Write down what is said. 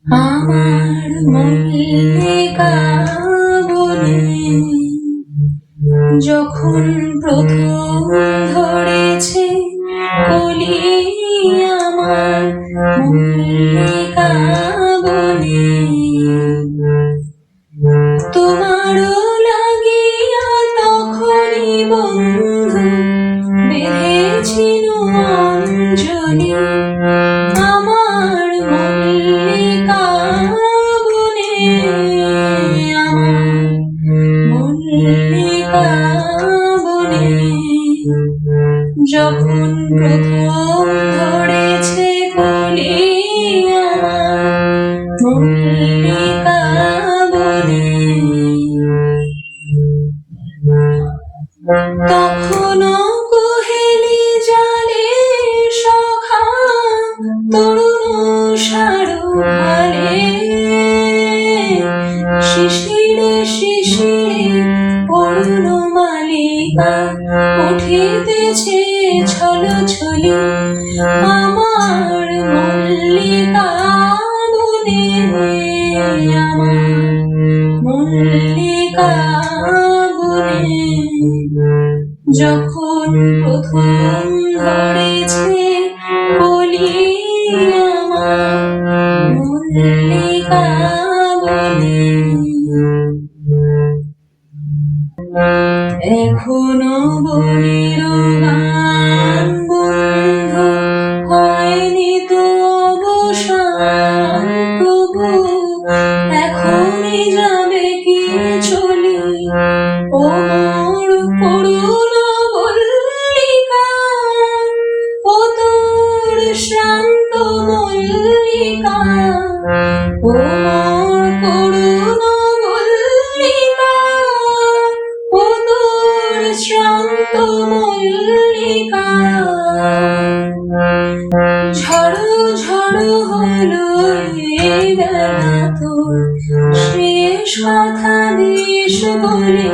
আমার মল্লিকা বনে যখন প্রথম ধরেছে কলি, আমার মল্লিকা বনে তোমারও লাগিয়া তখনই বন্ধু বেঁধেছিল অঞ্জলি। আমার মল্লিকা বনে, আমার মল্লিকা বনে যখন প্রথম ধরেছে কলি, আমার মল্লিকা বনে তখনও কোহেলি জালে সখা তরুণ সারভালে, শিশিরে শিশিরে অরুণ মালিকা উঠিতেছে ছলছলি। আমার মল্লিকা বনে, আমার মল্লিকা বনে যখন প্রথম ধরেছে কলি, আমার মল্লিকা বনে এখনো বনের গান বন্ধু হয়নি তো অবসান, তবু এখনই যাবে কি চলি ও মোর করুণ মল্লিকা, ও তোর শ্রান্ত মল্লিকা, ও মোর করুণ মল্লিকা, ও তোর শ্রান্ত মল্লিকা। ঝড়ো ঝড়ো হলো এই বেলা তোর শেষ কথা দিস বলে।